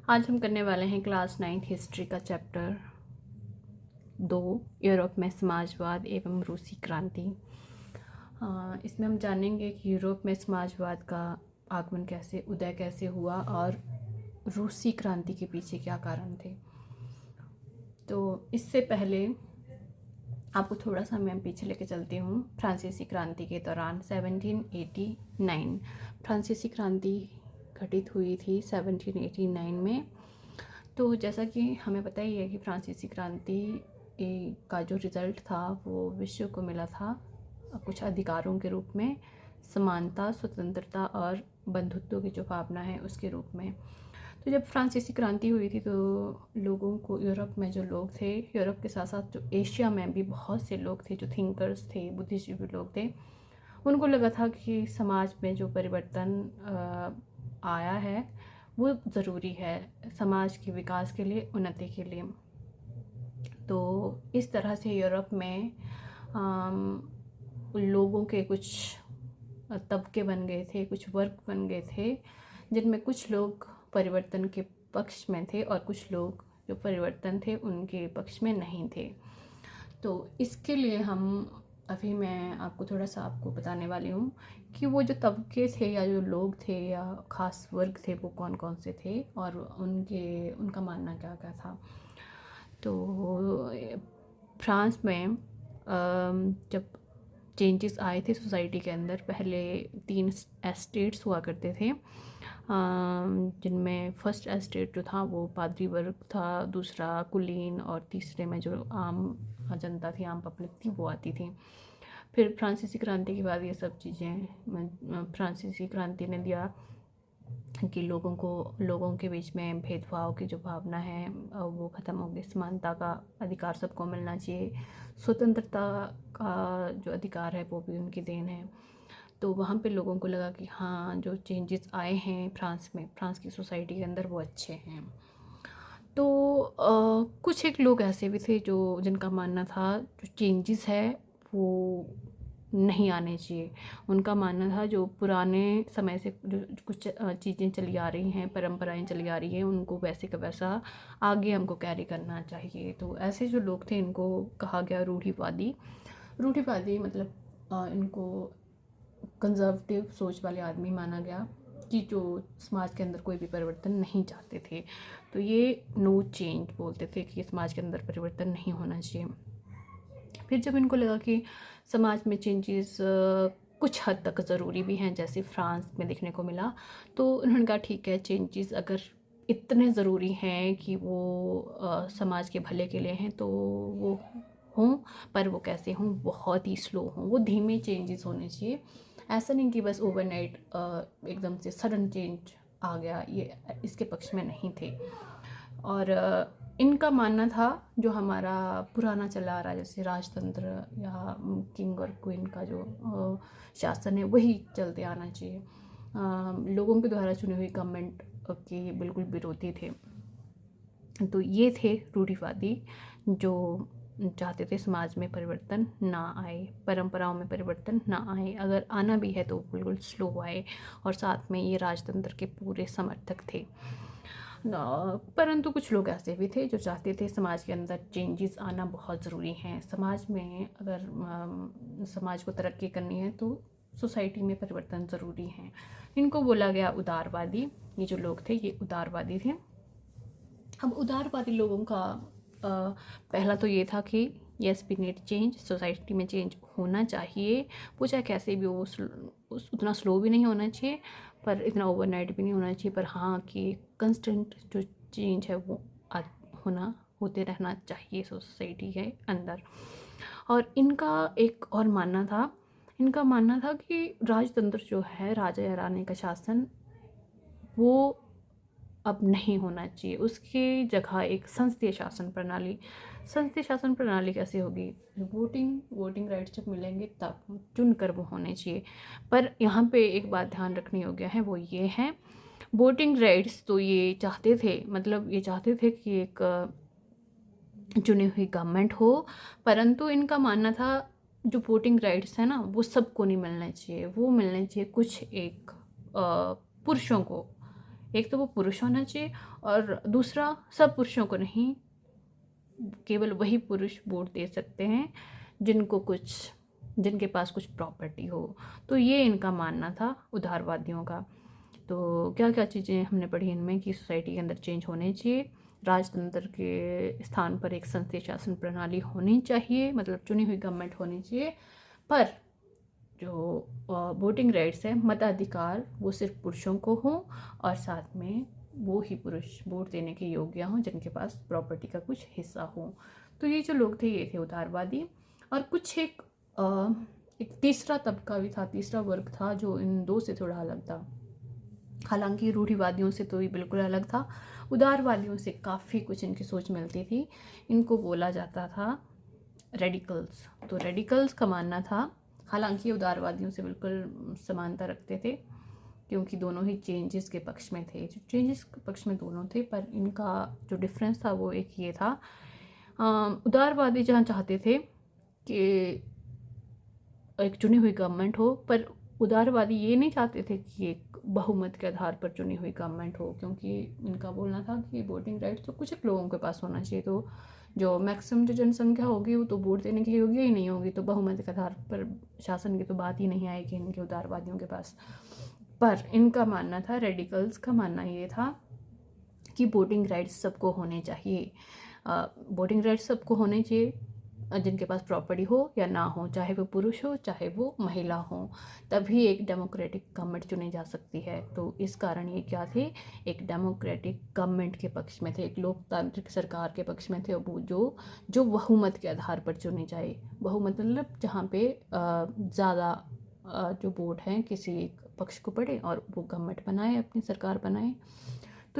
आज हम करने वाले हैं क्लास 9th हिस्ट्री का चैप्टर 2 यूरोप में समाजवाद एवं रूसी क्रांति। इसमें हम जानेंगे कि यूरोप में समाजवाद का आगमन कैसे उदय कैसे हुआ और रूसी क्रांति के पीछे क्या कारण थे। तो इससे पहले आपको थोड़ा सा मैं पीछे लेके चलती हूँ। फ्रांसीसी क्रांति के दौरान 1789 फ्रांसीसी क्रांति घटित हुई थी 1789 में। तो जैसा कि हमें पता ही है कि फ्रांसीसी क्रांति का जो रिज़ल्ट था वो विश्व को मिला था कुछ अधिकारों के रूप में, समानता, स्वतंत्रता और बंधुत्व की जो भावना है उसके रूप में। तो जब फ्रांसीसी क्रांति हुई थी तो लोगों को, यूरोप में जो लोग थे, यूरोप के साथ साथ जो एशिया में भी बहुत से लोग थे जो थिंकर्स थे, बुद्धिजीवी लोग थे, उनको लगा था कि समाज में जो परिवर्तन आया है वो ज़रूरी है समाज के विकास के लिए, उन्नति के लिए। तो इस तरह से यूरोप में लोगों के कुछ तबके बन गए थे, कुछ वर्ग बन गए थे, जिनमें कुछ लोग परिवर्तन के पक्ष में थे और कुछ लोग जो परिवर्तन थे उनके पक्ष में नहीं थे। तो इसके लिए अभी मैं आपको थोड़ा सा बताने वाली हूँ कि वो जो तबके थे या जो लोग थे या ख़ास वर्ग थे वो कौन कौन से थे और उनका मानना क्या क्या था। तो फ्रांस में जब चेंजेस आए थे सोसाइटी के अंदर, पहले 3 एस्टेट्स हुआ करते थे, जिनमें फर्स्ट एस्टेट जो था वो पादरी वर्ग था, दूसरा कुलीन और तीसरे में जो आम जनता थी, आम पब्लिक थी, वो आती थी। फिर फ्रांसीसी क्रांति के बाद ये सब चीज़ें, फ्रांसीसी क्रांति ने दिया कि लोगों के बीच में भेदभाव की जो भावना है वो ख़त्म हो गई, समानता का अधिकार सबको मिलना चाहिए, स्वतंत्रता का जो अधिकार है वो भी उनकी देन है। तो वहाँ पे लोगों को लगा कि हाँ, जो चेंजेस आए हैं फ्रांस में, फ्रांस की सोसाइटी के अंदर, वो अच्छे हैं। तो कुछ एक लोग ऐसे भी थे जो जिनका मानना था जो चेंजेस है वो नहीं आने चाहिए। उनका मानना था जो पुराने समय से जो कुछ चीज़ें चली आ रही हैं, परंपराएं चली आ रही हैं, उनको वैसे का वैसा आगे हमको कैरी करना चाहिए। तो ऐसे जो लोग थे इनको कहा गया रूढ़िवादी। रूढ़िवादी मतलब इनको कंजर्वेटिव सोच वाले आदमी माना गया कि जो समाज के अंदर कोई भी परिवर्तन नहीं चाहते थे। तो ये नो चेंज बोलते थे कि समाज के अंदर परिवर्तन नहीं होना चाहिए। फिर जब इनको लगा कि समाज में चेंजेस कुछ हद तक ज़रूरी भी हैं, जैसे फ्रांस में देखने को मिला, तो उन्होंने कहा ठीक है, चेंजेस अगर इतने ज़रूरी हैं कि वो समाज के भले के लिए हैं तो वो हों, पर वो कैसे हों, बहुत ही स्लो हों, वो धीमे चेंजेस होने चाहिए। ऐसा नहीं कि बस ओवरनाइट एकदम से सडन चेंज आ गया, ये इसके पक्ष में नहीं थे। और इनका मानना था जो हमारा पुराना चला आ रहा है, जैसे राजतंत्र या किंग और क्वीन का जो शासन है वही चलते आना चाहिए। लोगों के द्वारा चुनी हुई गवर्नमेंट के बिल्कुल विरोधी थे। तो ये थे रूढ़िवादी जो चाहते थे समाज में परिवर्तन ना आए, परंपराओं में परिवर्तन ना आए, अगर आना भी है तो बिल्कुल स्लो आए, और साथ में ये राजतंत्र के पूरे समर्थक थे। परंतु कुछ लोग ऐसे भी थे जो चाहते थे समाज के अंदर चेंजेस आना बहुत ज़रूरी हैं। समाज में अगर समाज को तरक्की करनी है तो सोसाइटी में परिवर्तन ज़रूरी है। इनको बोला गया उदारवादी। ये जो लोग थे ये उदारवादी थे। अब उदारवादी लोगों का पहला तो ये था कि यस वी नीड चेंज, सोसाइटी में चेंज होना चाहिए, वो चाहे कैसे भी हो, उतना स्लो भी नहीं होना चाहिए पर इतना ओवरनाइट भी नहीं होना चाहिए, पर हाँ कि कंस्टेंट जो चेंज है वो होते रहना चाहिए सोसाइटी के अंदर। और इनका एक और मानना था, इनका मानना था कि राजतंत्र जो है, राजा या रानी का शासन, वो अब नहीं होना चाहिए, उसकी जगह एक संसदीय शासन प्रणाली। संसदीय शासन प्रणाली कैसे होगी? वोटिंग राइट्स जब मिलेंगे तब चुनकर वो होने चाहिए। पर यहाँ पे एक बात ध्यान रखनी हो गया है, वो ये है, वोटिंग राइट्स तो ये चाहते थे, मतलब ये चाहते थे कि एक चुनी हुई गवर्नमेंट हो, परंतु इनका मानना था जो वोटिंग राइट्स है ना वो सबको नहीं मिलना चाहिए, वो मिलने चाहिए कुछ एक पुरुषों को, एक तो वो पुरुष होना चाहिए, और दूसरा सब पुरुषों को नहीं, केवल वही पुरुष वोट दे सकते हैं जिनके पास कुछ प्रॉपर्टी हो। तो ये इनका मानना था उदारवादियों का। तो क्या क्या चीज़ें हमने पढ़ी इनमें कि सोसाइटी के अंदर चेंज होने चाहिए, राजतंत्र के स्थान पर एक संसदीय शासन प्रणाली होनी चाहिए, मतलब चुनी हुई गवर्नमेंट होनी चाहिए, पर जो वोटिंग राइट्स है, मताधिकार, वो सिर्फ पुरुषों को हो, और साथ में वो ही पुरुष वोट देने के योग्य हों जिनके पास प्रॉपर्टी का कुछ हिस्सा हो। तो ये जो लोग थे ये थे उदारवादी। और कुछ एक तीसरा तबका भी था, तीसरा वर्ग था जो इन दो से थोड़ा अलग था। हालांकि रूढ़िवादियों से तो ये बिल्कुल अलग था, उदारवादियों से काफ़ी कुछ इनकी सोच मिलती थी। इनको बोला जाता था रेडिकल्स। तो रेडिकल्स का मानना था, हालांकि उदारवादियों से बिल्कुल समानता रखते थे क्योंकि दोनों ही चेंजेस के पक्ष में थे, जो चेंजेस के पक्ष में दोनों थे, पर इनका जो डिफरेंस था वो एक ये था, उदारवादी जहाँ चाहते थे कि एक चुनी हुई गवर्नमेंट हो, पर उदारवादी ये नहीं चाहते थे कि एक बहुमत के आधार पर चुनी हुई गवर्नमेंट हो, क्योंकि इनका बोलना था कि वोटिंग राइट्स तो कुछ एक लोगों के पास होना चाहिए, तो जो मैक्सिमम जो जनसंख्या होगी वो तो वोट देने के योग्य ही नहीं होगी, तो बहुमत के आधार पर शासन की तो बात ही नहीं आएगी इनके उदारवादियों के पास। पर इनका मानना था, रेडिकल्स का मानना ये था कि वोटिंग राइट्स सबको होने चाहिए। वोटिंग राइट्स सबको होने चाहिए जिनके पास प्रॉपर्टी हो या ना हो, चाहे वो पुरुष हो चाहे वो महिला हो, तभी एक डेमोक्रेटिक गवर्नमेंट चुनी जा सकती है। तो इस कारण ये क्या थे, एक डेमोक्रेटिक गवर्नमेंट के पक्ष में थे, एक लोकतांत्रिक सरकार के पक्ष में थे, वो जो बहुमत के आधार पर चुनी जाए। बहुमत मतलब जहाँ पे ज़्यादा जो वोट हैं किसी एक पक्ष को पड़े और वो गवर्नमेंट बनाए, अपनी सरकार बनाए।